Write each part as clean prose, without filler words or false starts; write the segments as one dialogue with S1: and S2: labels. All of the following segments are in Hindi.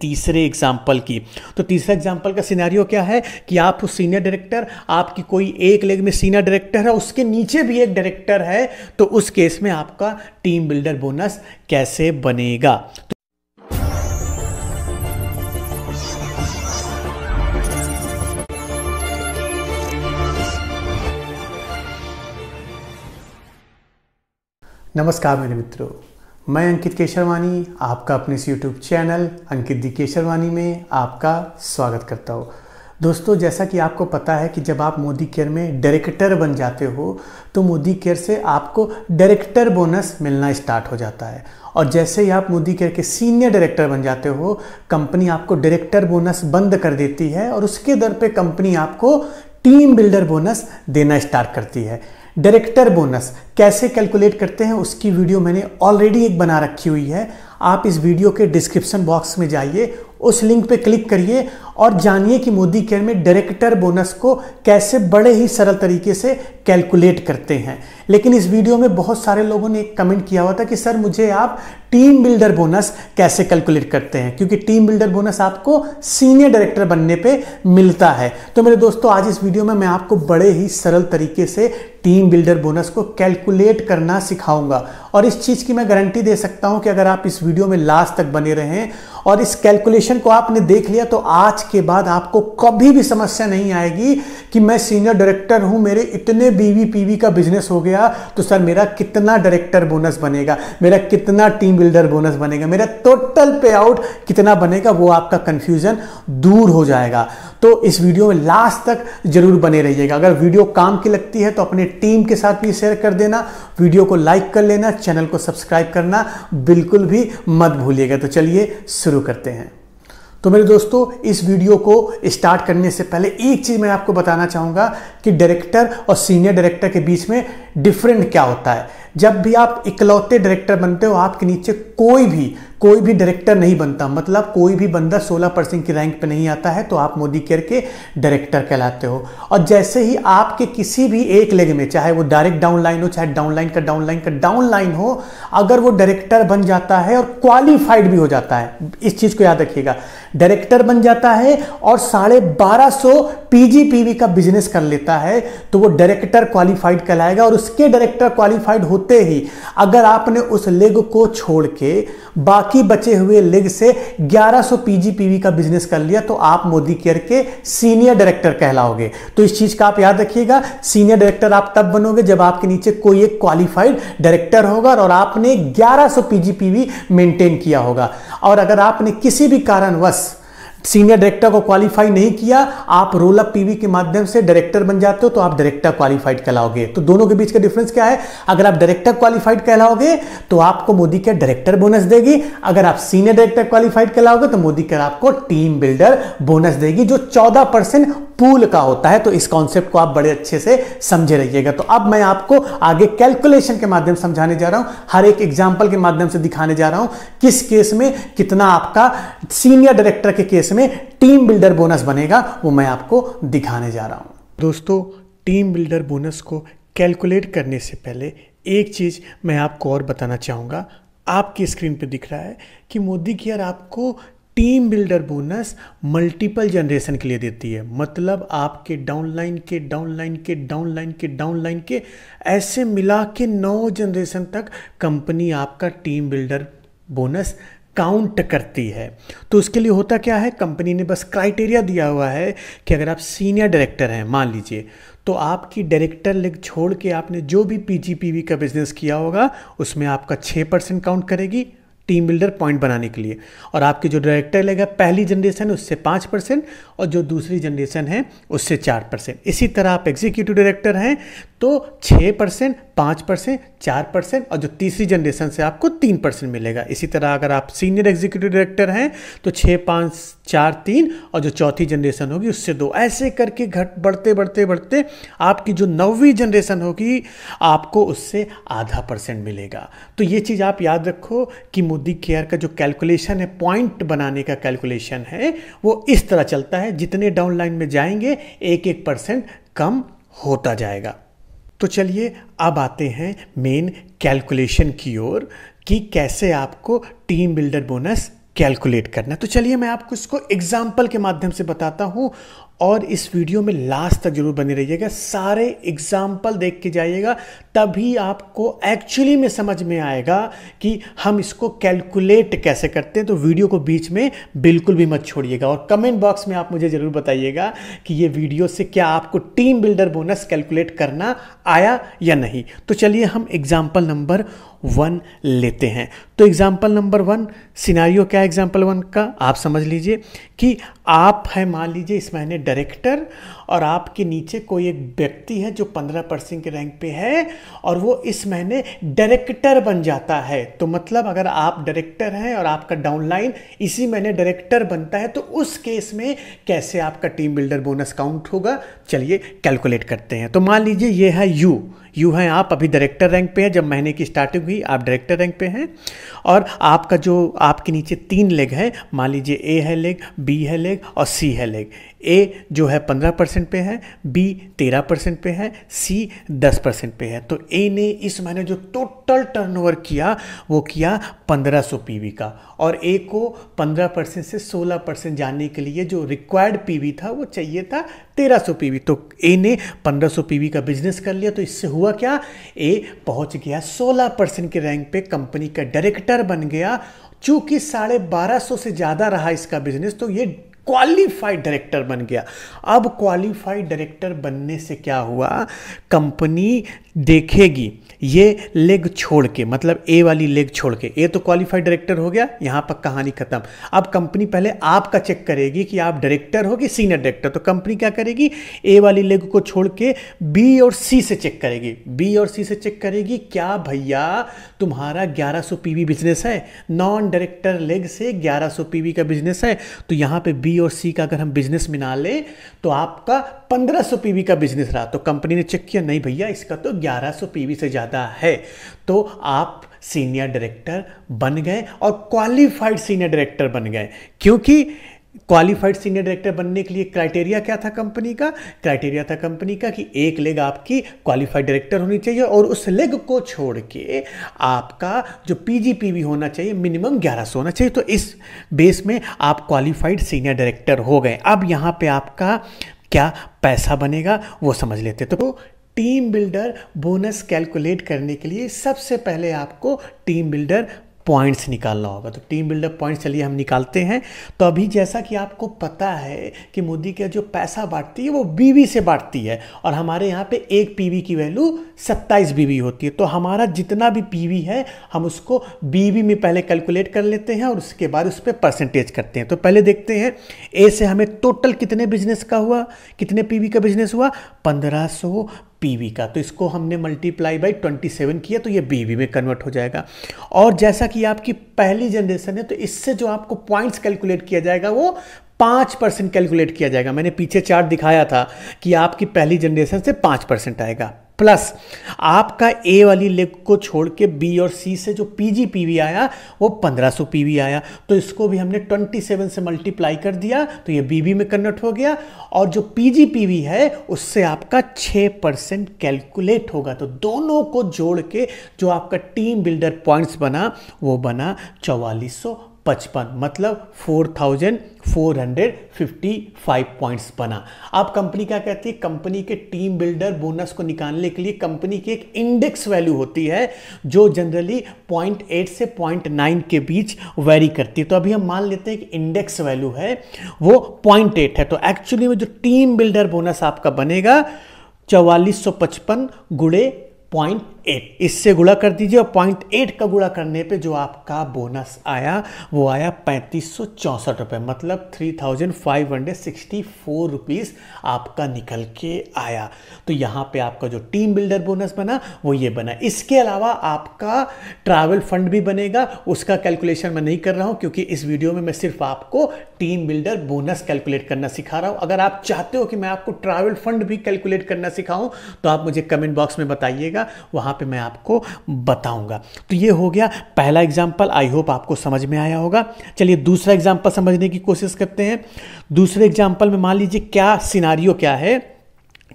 S1: तीसरे एग्जाम्पल की। तो तीसरा एग्जाम्पल का सिनेरियो क्या है कि आप सीनियर डायरेक्टर, आपकी कोई एक लेग में सीनियर डायरेक्टर है, उसके नीचे भी एक डायरेक्टर है, तो उस केस में आपका टीम बिल्डर बोनस कैसे बनेगा। नमस्कार मेरे मित्रों, मैं अंकित केशरवानी आपका अपने इस YouTube चैनल अंकित दी केशरवानी में आपका स्वागत करता हूँ। दोस्तों, जैसा कि आपको पता है कि जब आप मोदी केयर में डायरेक्टर बन जाते हो तो मोदी केयर से आपको डायरेक्टर बोनस मिलना स्टार्ट हो जाता है, और जैसे ही आप मोदी केयर के सीनियर डायरेक्टर बन जाते हो कंपनी आपको डायरेक्टर बोनस बंद कर देती है और उसके दर पे कंपनी आपको टीम बिल्डर बोनस देना स्टार्ट करती है। डायरेक्टर बोनस कैसे कैलकुलेट करते हैं उसकी वीडियो मैंने ऑलरेडी एक बना रखी हुई है। आप इस वीडियो के डिस्क्रिप्शन बॉक्स में जाइए, उस लिंक पे क्लिक करिए और जानिए कि मोदी केयर में डायरेक्टर बोनस को कैसे बड़े ही सरल तरीके से कैलकुलेट करते हैं। लेकिन इस वीडियो में बहुत सारे लोगों ने एक कमेंट किया हुआ था कि सर मुझे आप टीम बिल्डर बोनस कैसे कैलकुलेट करते हैं, क्योंकि टीम बिल्डर बोनस आपको सीनियर डायरेक्टर बनने पे मिलता है। तो मेरे दोस्तों, आज इस वीडियो में मैं आपको बड़े ही सरल तरीके से टीम बिल्डर बोनस को कैलकुलेट करना सिखाऊंगा, और इस चीज की मैं गारंटी दे सकता हूं कि अगर आप इस वीडियो में लास्ट तक बने रहें और इस कैलकुलेशन को आपने देख लिया तो आज के बाद आपको कभी भी समस्या नहीं आएगी कि मैं सीनियर डायरेक्टर हूं, मेरे इतने बीवी पीवी का बिजनेस हो गया, तो सर मेरा कितना डायरेक्टर बोनस बनेगा, मेरा कितना टीम बिल्डर बोनस बनेगा, मेरा टोटल पे आउट कितना बनेगा, वो आपका कंफ्यूजन दूर हो जाएगा। तो इस वीडियो में लास्ट तक जरूर बने रहिएगा। अगर वीडियो काम की लगती है तो अपने टीम के साथ भी शेयर कर देना, वीडियो को लाइक कर लेना, चैनल को सब्सक्राइब करना बिल्कुल भी मत भूलिएगा। तो चलिए शुरू करते हैं। तो मेरे दोस्तों, इस वीडियो को स्टार्ट करने से पहले एक चीज मैं आपको बताना चाहूंगा कि डायरेक्टर और सीनियर डायरेक्टर के बीच में डिफरेंट क्या होता है। जब भी आप इकलौते डायरेक्टर बनते हो, आपके नीचे कोई भी डायरेक्टर नहीं बनता, मतलब कोई भी बंदा 16% की रैंक पे नहीं आता है, तो आप मोदी केयर के डायरेक्टर कहलाते हो। और जैसे ही आपके किसी भी एक लेग में, चाहे वो डायरेक्ट डाउनलाइन हो, चाहे डाउनलाइन का डाउनलाइन हो, अगर वो डायरेक्टर बन जाता है और क्वालिफाइड भी हो जाता है, इस चीज को याद रखिएगा, डायरेक्टर बन जाता है और 1250 पीजीपीवी का बिजनेस कर लेता है, तो वो डायरेक्टर क्वालिफाइड कहलाएगा। और उसके डायरेक्टर क्वालिफाइड होते ही अगर आपने उस लेग को छोड़ के बाकी बचे हुए लेग से 1100 पीजीपीवी का बिजनेस कर लिया, तो आप मोदी केयर के सीनियर डायरेक्टर कहलाओगे। तो इस चीज का आप याद रखिएगा, सीनियर डायरेक्टर आप तब बनोगे जब आपके नीचे कोई एक क्वालिफाइड डायरेक्टर होगा और आपने 1100 पीजीपीवी मेंटेन किया होगा। और अगर आपने किसी भी कारणवश सीनियर डायरेक्टर को क्वालिफाई नहीं किया, आप रोल अप पीवी के माध्यम से डायरेक्टर बन जाते हो, तो आप डायरेक्टर क्वालिफाइड कहलाओगे। तो दोनों के बीच का डिफरेंस क्या है? अगर आप डायरेक्टर क्वालिफाइड कहलाओगे तो आपको मोदी केयर डायरेक्टर बोनस देगी, अगर आप सीनियर डायरेक्टर क्वालिफाइड कहलाओगे तो मोदी केयर आपको टीम बिल्डर बोनस देगी, जो 14% पूल का होता है। तो इस कॉन्सेप्ट को आप बड़े अच्छे से समझे रहिएगा। तो अब मैं आपको आगे कैलकुलेशन के माध्यम से समझाने जा रहा हूं, हर एक एग्जांपल के माध्यम से दिखाने जा रहा हूं किस केस में कितना आपका सीनियर डायरेक्टर के केस में टीम बिल्डर बोनस बनेगा, वो मैं आपको दिखाने जा रहा हूं। दोस्तों, टीम बिल्डर बोनस को कैलकुलेट करने से पहले एक चीज मैं आपको और बताना चाहूंगा। आपकी स्क्रीन पे दिख रहा है कि मोदी केयर आपको team builder bonus multiple generation के लिए देती है, मतलब आपके डाउनलाइन के डाउनलाइन के डाउनलाइन के डाउनलाइन के ऐसे मिला के 9 जनरेशन तक कंपनी आपका टीम बिल्डर बोनस काउंट करती है। तो उसके लिए होता क्या है, कंपनी ने बस क्राइटेरिया दिया हुआ है कि अगर आप सीनियर डायरेक्टर हैं, मान लीजिए, तो आपकी डायरेक्टर लेग छोड़ के आपने जो भी पीजीपीवी का बिजनेस किया होगा उसमें आपका 6% काउंट करेगी टीम बिल्डर पॉइंट बनाने के लिए, और आपकी जो डायरेक्टर लेगा पहली जनरेशन उससे 5% और जो दूसरी जनरेशन है उससे 4%। इसी तरह आप एग्जीक्यूटिव डायरेक्टर हैं तो 6%, 5%, 4% और जो तीसरी जनरेशन से आपको 3% मिलेगा। इसी तरह अगर आप सीनियर एग्जीक्यूटिव डायरेक्टर हैं तो 6, 5, 4, 3 और जो चौथी जनरेशन होगी उससे 2, ऐसे करके बढ़ते बढ़ते बढ़ते आपकी जो 9वीं जनरेशन होगी आपको उससे ½ % मिलेगा। तो ये चीज़ आप याद रखो कि मोदी केयर का जो कैलकुलेशन है, पॉइंट बनाने का कैलकुलेशन है, वो इस तरह चलता है, जितने डाउनलाइन में जाएंगे 1-1% कम होता जाएगा। तो चलिए अब आते हैं मेन कैलकुलेशन की ओर कि कैसे आपको टीम बिल्डर बोनस कैलकुलेट करना है। तो चलिए मैं आपको इसको एग्जाम्पल के माध्यम से बताता हूँ और इस वीडियो में लास्ट तक जरूर बने रहिएगा, सारे एग्जाम्पल देख के जाइएगा, तभी आपको एक्चुअली में समझ में आएगा कि हम इसको कैलकुलेट कैसे करते हैं। तो वीडियो को बीच में बिल्कुल भी मत छोड़िएगा और कमेंट बॉक्स में आप मुझे ज़रूर बताइएगा कि ये वीडियो से क्या आपको टीम बिल्डर बोनस कैलकुलेट करना आया या नहीं। तो चलिए हम एग्जाम्पल नंबर 1 लेते हैं। तो एग्जाम्पल नंबर 1, सिनारियो क्या है एग्जाम्पल 1 का, आप समझ लीजिए कि आप हैं मान लीजिए इस महीने डायरेक्टर और आपके नीचे कोई एक व्यक्ति है जो 15% के रैंक पे है और वो इस महीने डायरेक्टर बन जाता है। तो मतलब अगर आप डायरेक्टर हैं और आपका डाउनलाइन इसी महीने डायरेक्टर बनता है तो उस केस में कैसे आपका टीम बिल्डर बोनस काउंट होगा, चलिए कैलकुलेट करते हैं। तो मान लीजिए ये है यू हैं आप, अभी डायरेक्टर रैंक पे है, जब महीने की स्टार्टिंग हुई आप डायरेक्टर रैंक पे हैं और आपका जो आपके नीचे 3 लेग है, मान लीजिए ए है लेग, बी है लेग और सी है लेग। ए जो है 15% पे है, बी 13% पे है, सी 10% पे है। तो ए ने इस महीने जो टोटल टर्नओवर किया वो किया 1500 पीवी का और ए को 15% से 16% जाने के लिए जो रिक्वायर्ड पीवी था वो चाहिए था 1300 पीवी। तो ए ने 1500 पीवी का बिजनेस कर लिया। तो इससे हुआ क्या, ए पहुंच गया 16% के रैंक पे, कंपनी का डायरेक्टर बन गया। चूंकि 1250 से ज़्यादा रहा इसका बिजनेस तो ये क्वालिफाइड डायरेक्टर बन गया। अब क्वालिफाइड डायरेक्टर बनने से क्या हुआ, कंपनी देखेगी ये लेग छोड़ के, मतलब ए वाली लेग छोड़ के, ए तो क्वालिफाइड डायरेक्टर हो गया, यहां पर कहानी खत्म। अब कंपनी पहले आपका चेक करेगी कि आप डायरेक्टर हो कि सीनियर डायरेक्टर। तो कंपनी क्या करेगी, ए वाली लेग को छोड़ के बी और सी से चेक करेगी, बी और सी से चेक करेगी क्या भैया तुम्हारा 1100 पीवी बिजनेस है, नॉन डायरेक्टर लेग से 1100 पीवी का बिजनेस है। तो यहां पे बी और सी का अगर हम बिजनेस मिला ले तो आपका 1500 पीवी का बिजनेस रहा। तो कंपनी ने चेक किया नहीं भैया इसका तो 1100 पीवी से ज्यादा है, तो आप सीनियर डायरेक्टर बन गए और क्वालिफाइड सीनियर डायरेक्टर बन गए। क्योंकि क्वालिफाइड सीनियर डायरेक्टर बनने के लिए क्राइटेरिया क्या था कंपनी का, क्राइटेरिया था कंपनी का कि एक लेग आपकी क्वालिफाइड डायरेक्टर होनी चाहिए और उस लेग को छोड़ के आपका जो पीजीपीवी होना चाहिए मिनिमम 1100 होना चाहिए। तो इस बेस में आप क्वालिफाइड सीनियर डायरेक्टर हो गए। अब यहाँ पे आपका क्या पैसा बनेगा वो समझ लेते। तो टीम बिल्डर बोनस कैलकुलेट करने के लिए सबसे पहले आपको टीम बिल्डर पॉइंट्स निकालना होगा। तो टीम बिल्डर पॉइंट्स चलिए हम निकालते हैं। तो अभी जैसा कि आपको पता है कि मोदी का जो पैसा बांटती है वो बीवी से बांटती है और हमारे यहाँ पे एक पीवी की वैल्यू 27 बीवी होती है। तो हमारा जितना भी पीवी है हम उसको बीवी में पहले कैलकुलेट कर लेते हैं और उसके बाद उस पर परसेंटेज करते हैं। तो पहले देखते हैं ए से हमें टोटल कितने बिजनेस का हुआ, कितने पीवी का बिजनेस हुआ, 1500 पीवी का। तो इसको हमने मल्टीप्लाई बाई 27 किया तो ये बीवी में कन्वर्ट हो जाएगा। और जैसा कि आपकी पहली जनरेशन है तो इससे जो आपको पॉइंट्स कैलकुलेट किया जाएगा वो 5% कैलकुलेट किया जाएगा। मैंने पीछे चार्ट दिखाया था कि आपकी पहली जनरेशन से 5% आएगा, प्लस आपका ए वाली लेग को छोड़ के बी और सी से जो पीजीपीवी आया वो 1500 पीवी आया। तो इसको भी हमने 27 से मल्टीप्लाई कर दिया तो ये बीवी में कन्वर्ट हो गया और जो पीजीपीवी है उससे आपका 6% कैलकुलेट होगा। तो दोनों को जोड़ के जो आपका टीम बिल्डर पॉइंट्स बना वो बना 4455, मतलब 4455 पॉइंट्स बना। अब कंपनी क्या कहती है, कंपनी के टीम बिल्डर बोनस को निकालने के लिए कंपनी की एक इंडेक्स वैल्यू होती है जो जनरली 0.8 से 0.9 के बीच वेरी करती है। तो अभी हम मान लेते हैं कि इंडेक्स वैल्यू है वो 0.8 है। तो एक्चुअली में जो टीम बिल्डर बोनस आपका बनेगा 4455 गुणे 0.8, इससे गुणा कर दीजिए और 0.8 का गुणा करने पे जो आपका बोनस आया वो आया 3564 रुपये, मतलब 3564 रुपीज़ आपका निकल के आया। तो यहाँ पे आपका जो टीम बिल्डर बोनस बना वो ये बना। इसके अलावा आपका ट्रैवल फंड भी बनेगा, उसका कैलकुलेशन मैं नहीं कर रहा हूँ क्योंकि इस वीडियो में मैं सिर्फ आपको टीम बिल्डर बोनस कैलकुलेट करना सिखा रहा हूँ। अगर आप चाहते हो कि मैं आपको ट्रैवल फंड भी कैलकुलेट करना सिखाऊं तो आप मुझे कमेंट बॉक्स में बताइएगा, वहां पे मैं आपको बताऊंगा। तो ये हो गया पहला एग्जांपल, आई होप आपको समझ में आया होगा। चलिए दूसरा एग्जांपल समझने की कोशिश करते हैं। दूसरे एग्जांपल में मान लीजिए क्या सिनारियो क्या है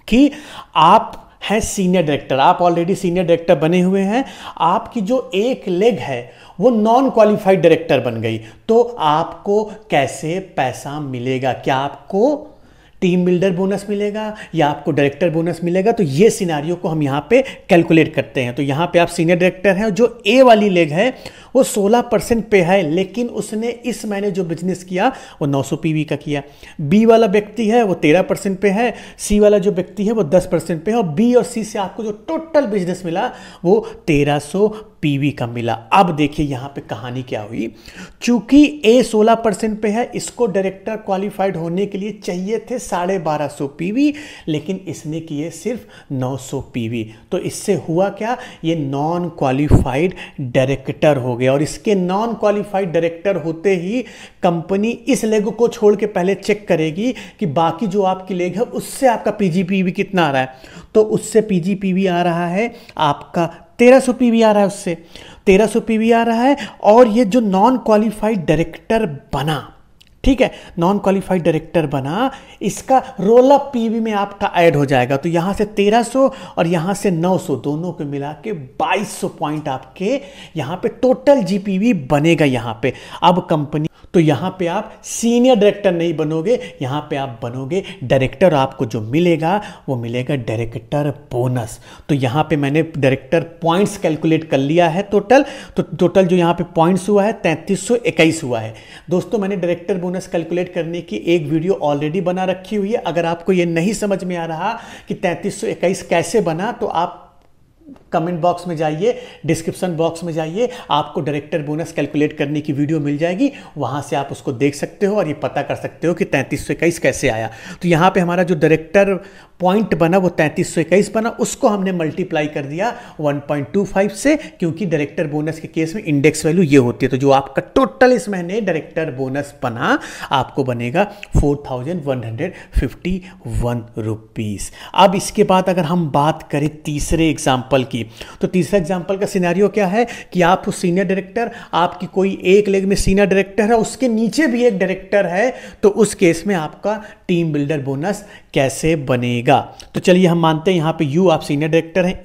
S1: कि आप हैं सीनियर डायरेक्टर, आप ऑलरेडी सीनियर डायरेक्टर बने हुए हैं, आपकी जो एक लेग है वो नॉन क्वालिफाइड डायरेक्टर बन गई, तो आपको कैसे पैसा मिलेगा? क्या आपको टीम बिल्डर बोनस मिलेगा या आपको डायरेक्टर बोनस मिलेगा? तो ये सिनारियो को हम यहाँ पे कैलकुलेट करते हैं। तो यहाँ पे आप सीनियर डायरेक्टर हैं, जो ए वाली लेग है वो 16% पे है, लेकिन उसने इस महीने जो बिजनेस किया वो 900 पीवी का किया। बी वाला व्यक्ति है वो 13% पे है, सी वाला जो व्यक्ति है वो 10% पे है, और बी और सी से आपको जो टोटल बिजनेस मिला वो 1300 पीवी का मिला। अब देखिए यहाँ पे कहानी क्या हुई। चूंकि ए 16% पे है, इसको डायरेक्टर क्वालिफाइड होने के लिए चाहिए थे 1250 पीवी, लेकिन इसने किए सिर्फ 900 पीवी। तो इससे हुआ क्या, ये नॉन क्वालिफाइड डायरेक्टर हो गया। और इसके नॉन क्वालिफाइड डायरेक्टर होते ही कंपनी इस लेग को छोड़ के पहले चेक करेगी कि बाकी जो आपकी लेग है उससे आपका पीजीपीवी कितना आ रहा है। तो उससे पीजीपीवी आ रहा है आपका 1300 पीवी आ रहा है, उससे 1300 पीवी आ रहा है। और ये जो नॉन क्वालिफाइड डायरेक्टर बना, ठीक है, नॉन क्वालिफाइड डायरेक्टर बना, इसका रोल अप पीवी में आपका ऐड हो जाएगा। तो यहां से 1300 और यहां से 900 दोनों को मिला के 2200 पॉइंट आपके यहां पे टोटल जीपीवी बनेगा यहां पे। अब कंपनी, तो यहां पे आप सीनियर डायरेक्टर नहीं बनोगे, यहां पे आप बनोगे डायरेक्टर। आपको जो मिलेगा वो मिलेगा डायरेक्टर बोनस। तो यहां पे मैंने डायरेक्टर पॉइंट्स कैलकुलेट कर लिया है टोटल। तो टोटल जो यहां पे पॉइंट्स हुआ है 3321 हुआ है। दोस्तों मैंने डायरेक्टर बोनस कैलकुलेट करने की एक वीडियो ऑलरेडी बना रखी हुई है। अगर आपको ये नहीं समझ में आ रहा कि 3321 कैसे बना, तो आप कमेंट बॉक्स में जाइए, डिस्क्रिप्शन बॉक्स में जाइए, आपको डायरेक्टर बोनस कैलकुलेट करने की वीडियो मिल जाएगी, वहां से आप उसको देख सकते हो और ये पता कर सकते हो कि 3321 कैसे आया। तो यहां पे हमारा जो डायरेक्टर पॉइंट बना वो 3321 बना, उसको हमने मल्टीप्लाई कर दिया 1.25 से, क्योंकि डायरेक्टर बोनस के केस में इंडेक्स वैल्यू ये होती है। तो जो आपका टोटल इस महीने डायरेक्टर बोनस बना आपको बनेगा 4151 रुपीस। अब इसके बाद अगर हम बात करें तीसरे एग्जाम्पल की, तो तीसरा एग्जाम्पल का सिनेरियो क्या है कि आप सीनियर डायरेक्टर, आपकी कोई एक लेग में सीनियर डायरेक्टर है, उसके नीचे भी एक डायरेक्टर है, तो उस केस में आपका टीम बिल्डर बोनस कैसे बनेगा? तो चलिए हम मानते हैं यहां पे यू आप सीनियर डायरेक्टर हैं,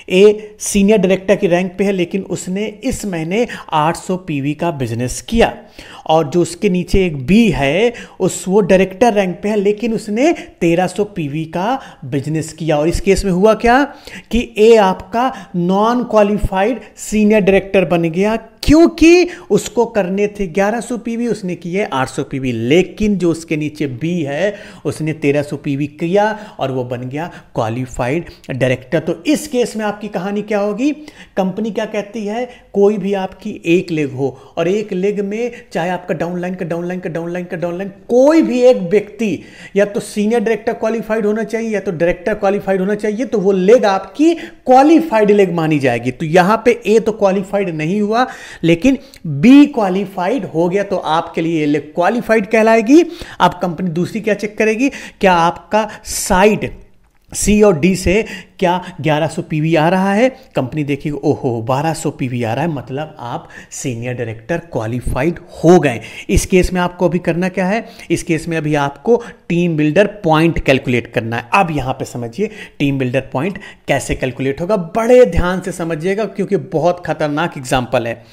S1: ए सीनियर डायरेक्टर की रैंक पे है, लेकिन उसने इस महीने 800 पीवी का बिजनेस किया। और जो उसके नीचे एक बी है वो डायरेक्टर रैंक पे है, लेकिन उसने 1300 पीवी का बिजनेस किया। और इस केस में हुआ क्या कि ए आपका नॉन क्वालिफाइड सीनियर डायरेक्टर बन गया, क्योंकि उसको करने थे 1100 पीवी, उसने किए 800 पीवी। लेकिन जो उसके नीचे बी है उसने 1300 पीवी किया और वो बन गया क्वालिफाइड डायरेक्टर। तो इस केस में आपकी कहानी क्या होगी? कंपनी क्या कहती है, कोई भी आपकी एक लेग हो और एक लेग में चाहे आपका डाउनलाइन का डाउनलाइन का डाउनलाइन का डाउनलाइन, कोई भी एक व्यक्ति या तो सीनियर डायरेक्टर क्वालिफाइड होना चाहिए या तो डायरेक्टर क्वालिफाइड होना चाहिए, तो वो लेग आपकी क्वालिफाइड लेग मानी जाएगी। तो यहां पे ए तो क्वालिफाइड नहीं हुआ, लेकिन बी क्वालिफाइड हो गया, तो आपके लिए ये क्वालिफाइड कहलाएगी। अब कंपनी दूसरी क्या चेक करेगी, क्या आपका साइड सी और डी से क्या 1100 पीवी आ रहा है? कंपनी देखिए, ओहो 1200 पीवी आ रहा है, मतलब आप सीनियर डायरेक्टर क्वालिफाइड हो गए। इस केस में आपको अभी करना क्या है, इस केस में अभी आपको टीम बिल्डर पॉइंट कैलकुलेट करना है। अब यहां पे समझिए टीम बिल्डर पॉइंट कैसे कैलकुलेट होगा, बड़े ध्यान से समझिएगा क्योंकि बहुत खतरनाक एग्जाम्पल है।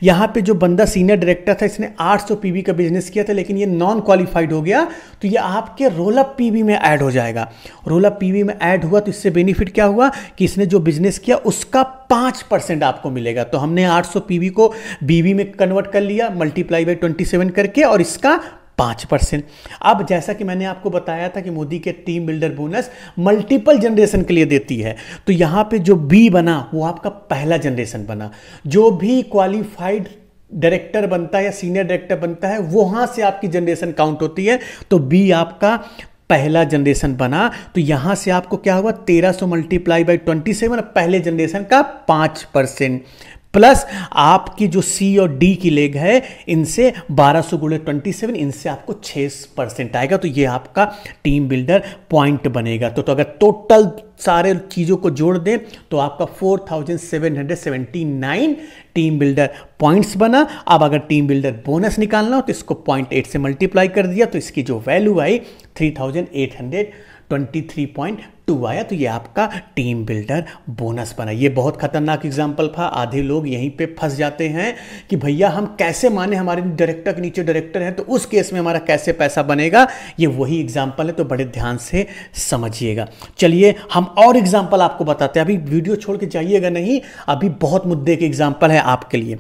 S1: यहां पे जो बंदा सीनियर डायरेक्टर था, इसने 800 पीवी का बिजनेस किया था, लेकिन ये नॉन क्वालिफाइड हो गया, तो ये आपके रोल अप पीवी में ऐड हो जाएगा। रोल अप पीवी में ऐड हुआ तो इससे बेनिफिट क्या हुआ कि इसने जो बिजनेस किया उसका 5% आपको मिलेगा। तो हमने 800 पीवी को बीवी में कन्वर्ट कर लिया मल्टीप्लाई बाय 27 करके, और इसका 5%। अब जैसा कि मैंने आपको बताया था कि मोदी के team builder bonus multiple generation के लिए देती है, तो यहां पे जो बी बना वो आपका पहला जनरेशन बना। जो भी क्वालिफाइड डायरेक्टर बनता है या सीनियर डायरेक्टर बनता है, वहां से आपकी जनरेशन काउंट होती है। तो बी आपका पहला जनरेशन बना, तो यहां से आपको क्या हुआ, 1300 मल्टीप्लाई बाई 27, पहले जनरेशन का 5%, प्लस आपकी जो सी और डी की लेग है इनसे 1200 गुणे 27, इनसे आपको 6% आएगा। तो ये आपका टीम बिल्डर पॉइंट बनेगा। तो अगर टोटल सारे चीज़ों को जोड़ दें तो आपका 4779 टीम बिल्डर पॉइंट्स बना। अब अगर टीम बिल्डर बोनस निकालना हो तो इसको 0.8 से मल्टीप्लाई कर दिया, तो इसकी जो वैल्यू आई 3823 2 आया, तो ये आपका टीम बिल्डर बोनस बना। ये बहुत खतरनाक एग्जाम्पल था। आधे लोग यहीं पे फंस जाते हैं कि भैया हम कैसे माने, हमारे डायरेक्टर के नीचे डायरेक्टर है तो उस केस में हमारा कैसे पैसा बनेगा। ये वही एग्जाम्पल है, तो बड़े ध्यान से समझिएगा। चलिए हम और एग्जाम्पल आपको बताते हैं। अभी वीडियो छोड़ के जाइएगा नहीं, अभी बहुत मुद्दे के एग्जाम्पल है आपके लिए।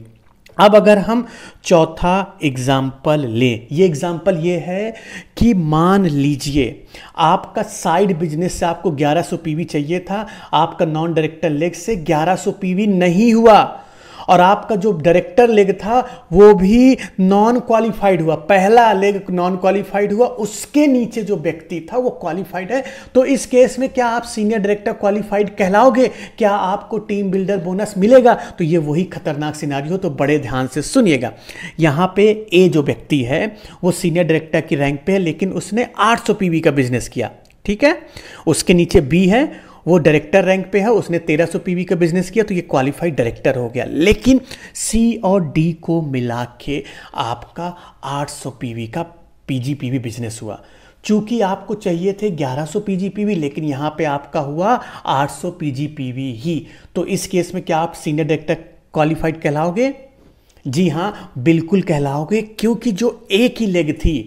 S1: अब अगर हम चौथा एग्जाम्पल लें, ये एग्जाम्पल ये है कि मान लीजिए आपका साइड बिजनेस से आपको 1100 पीवी चाहिए था, आपका नॉन डायरेक्टर लेग से 1100 पीवी नहीं हुआ, और आपका जो डायरेक्टर लेग था वो भी नॉन क्वालिफाइड हुआ। पहला लेग नॉन क्वालिफाइड हुआ, उसके नीचे जो व्यक्ति था वो क्वालिफाइड है। तो इस केस में क्या आप सीनियर डायरेक्टर क्वालिफाइड कहलाओगे? क्या आपको टीम बिल्डर बोनस मिलेगा? तो ये वही खतरनाक सिनेरियो, तो बड़े ध्यान से सुनिएगा। यहाँ पे ए जो व्यक्ति है वो सीनियर डायरेक्टर की रैंक पे है, लेकिन उसने 800 पीवी का बिजनेस किया, ठीक है। उसके नीचे बी है, वो डायरेक्टर रैंक पे है, उसने 1300 पीवी का बिजनेस किया, तो ये क्वालिफाइड डायरेक्टर हो गया। लेकिन सी और डी को मिला के आपका 800 पीवी का पीजीपीवी बिजनेस हुआ। चूंकि आपको चाहिए थे 1100 पीजीपीवी, लेकिन यहाँ पे आपका हुआ 800 पीजीपीवी ही। तो इस केस में क्या आप सीनियर डायरेक्टर क्वालिफाइड कहलाओगे? जी हाँ, बिल्कुल कहलाओगे, क्योंकि जो ए की लेग थी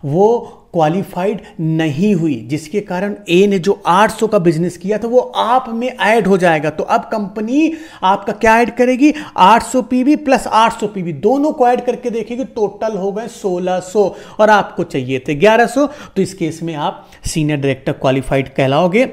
S1: वो क्वालिफाइड नहीं हुई, जिसके कारण ए ने जो 800 का बिजनेस किया था वो आप में ऐड हो जाएगा। तो अब कंपनी आपका क्या ऐड करेगी? 800 पीवी प्लस 800 पीवी दोनों को ऐड करके देखेगी, टोटल हो गए 1600, और आपको चाहिए थे 1100। तो इस केस में आप सीनियर डायरेक्टर क्वालिफाइड कहलाओगे।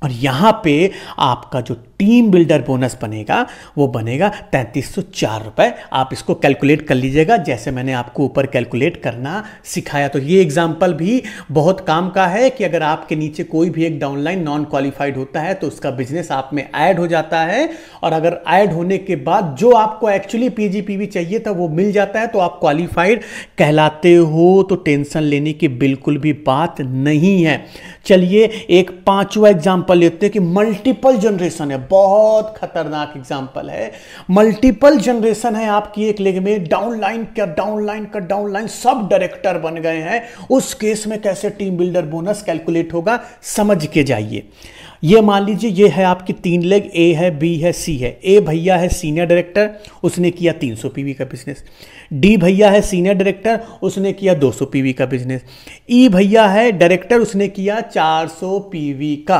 S1: और यहां पे आपका जो टीम बिल्डर बोनस बनेगा वो बनेगा 3304 रुपए। आप इसको कैलकुलेट कर लीजिएगा, जैसे मैंने आपको ऊपर कैलकुलेट करना सिखाया। तो ये एग्जाम्पल भी बहुत काम का है कि अगर आपके नीचे कोई भी एक डाउनलाइन नॉन क्वालिफाइड होता है तो उसका बिजनेस आप में ऐड हो जाता है, और अगर ऐड होने के बाद जो आपको एक्चुअली पीजीपीवी चाहिए था वो मिल जाता है तो आप क्वालिफाइड कहलाते हो। तो टेंशन लेने की बिल्कुल भी बात नहीं है। चलिए एक 5वां एग्जाम्पल लेते हैं कि मल्टीपल जनरेशन है। बहुत खतरनाक एग्जाम्पल है। मल्टीपल जनरेशन है आपकी एक लेग में, डाउनलाइन का डाउनलाइन का डाउनलाइन सब डायरेक्टर बन गए हैं। उस केस में कैसे टीम बिल्डर बोनस कैलकुलेट होगा, समझ के जाइए। ये मान लीजिए ये है आपकी 3 लेग, ए है, बी है, सी है। ए भैया है सीनियर डायरेक्टर, उसने किया 300 पीवी का बिजनेस। डी भैया है सीनियर डायरेक्टर, उसने किया 200 पीवी का बिजनेस। ई भैया है डायरेक्टर, उसने किया 400 पीवी का।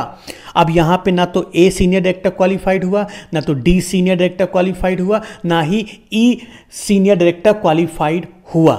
S1: अब यहां पे ना तो ए सीनियर डायरेक्टर क्वालिफाइड हुआ, ना तो डी सीनियर डायरेक्टर क्वालिफाइड हुआ, ना ही ई सीनियर डायरेक्टर क्वालिफाइड हुआ।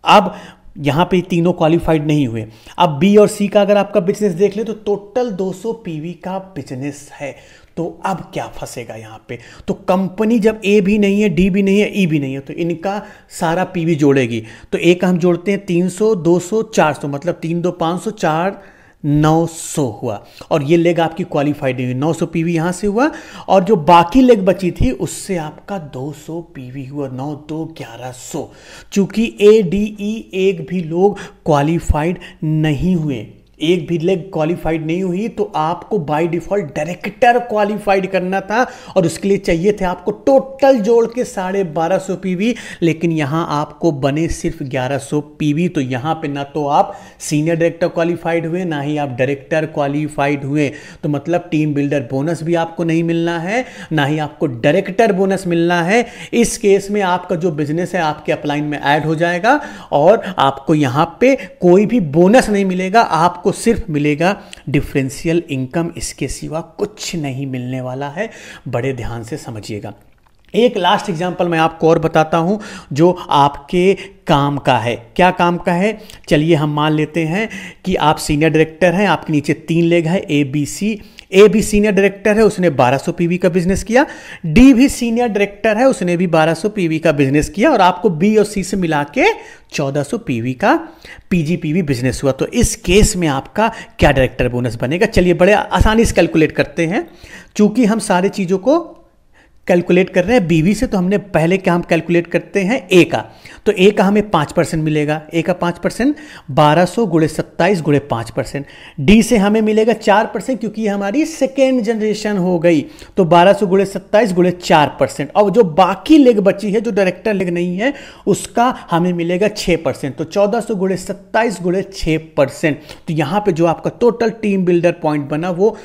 S1: अब यहां पे तीनों क्वालिफाइड नहीं हुए। अब बी और सी का अगर आपका बिजनेस देख ले तो टोटल 200 पीवी का बिजनेस है। तो अब क्या फंसेगा यहां पे? तो कंपनी जब ए भी नहीं है, डी भी नहीं है, ई भी नहीं है, तो इनका सारा पीवी जोड़ेगी। तो ए का हम जोड़ते हैं 300, 200, 400, मतलब 3 2 500, 4 900 हुआ। और ये लेग आपकी क्वालिफाइड नहीं हुई, 900 पीवी यहां से हुआ, और जो बाकी लेग बची थी उससे आपका 200 पीवी हुआ, 9 2 1100। चूंकि ए डी ई एक भी लोग क्वालिफाइड नहीं हुए, एक भी लेग क्वालिफाइड नहीं हुई, तो आपको बाय डिफॉल्ट डायरेक्टर क्वालिफाइड करना था, और उसके लिए चाहिए थे आपको टोटल जोड़ के 1250 पीवी। लेकिन यहां आपको बने सिर्फ 1100 पीवी। तो यहां पे ना तो आप सीनियर डायरेक्टर क्वालिफाइड हुए, ना ही आप डायरेक्टर क्वालिफाइड हुए। तो मतलब टीम बिल्डर बोनस भी आपको नहीं मिलना है, ना ही आपको डायरेक्टर बोनस मिलना है। इस केस में आपका जो बिजनेस है आपके अपलाइन में ऐड हो जाएगा, और आपको यहां पे कोई भी बोनस नहीं मिलेगा, आपको सिर्फ मिलेगा डिफरेंशियल इनकम, इसके सिवा कुछ नहीं मिलने वाला है। बड़े ध्यान से समझिएगा। एक लास्ट एग्जांपल मैं आपको और बताता हूं जो आपके काम का है। क्या काम का है? चलिए हम मान लेते हैं कि आप सीनियर डायरेक्टर हैं, आपके नीचे 3 लेग है, ए बी सी। ए भी सीनियर डायरेक्टर है, उसने 1200 पीवी का बिजनेस किया। डी भी सीनियर डायरेक्टर है, उसने भी 1200 पीवी का बिजनेस किया, और आपको बी और सी से मिला के 1400 पीवी का पीजीपीवी बिजनेस हुआ। तो इस केस में आपका क्या डायरेक्टर बोनस बनेगा? चलिए बड़े आसानी से कैलकुलेट करते हैं। चूंकि हम सारी चीजों को कैलकुलेट कर रहे हैं बीवी से, तो हमने पहले क्या हम कैलकुलेट करते हैं ए का, तो ए का हमें 5% मिलेगा, ए का 5% 1200 गुणे 27 गुणे 5%। डी से हमें मिलेगा 4% क्योंकि ये हमारी सेकेंड जनरेशन हो गई, तो 1200 गुणे 27 गुणे 4%। और जो बाकी लेग बची है जो डायरेक्टर लेग नहीं है उसका हमें मिलेगा 6%, तो 1400 गुणे 27 गुणे 6%। तो यहां पे जो आपका टोटल टीम बिल्डर पॉइंट बना वो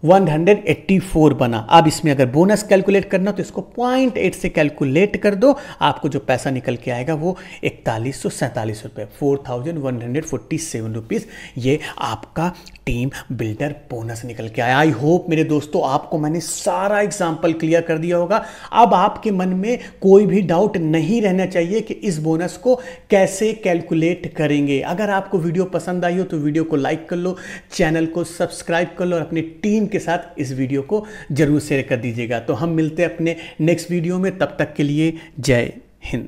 S1: 5184 बना। अब इसमें अगर बोनस कैलकुलेट करना तो इसको 0.8 से कैलकुलेट कर दो, आपको जो पैसा निकल के आएगा वो 4147 रुपये, 4147 रुपीज़, ये आपका टीम बिल्डर बोनस निकल के आया। आई होप मेरे दोस्तों आपको मैंने सारा एग्जाम्पल क्लियर कर दिया होगा। अब आपके मन में कोई भी डाउट नहीं रहना चाहिए कि इस बोनस को कैसे कैलकुलेट करेंगे। अगर आपको वीडियो पसंद आई हो तो वीडियो को लाइक कर लो, चैनल को सब्सक्राइब कर लो और अपनी टीम के साथ इस वीडियो को जरूर शेयर कर दीजिएगा। तो हम मिलते हैं अपने नेक्स्ट वीडियो में, तब तक के लिए जय हिंद।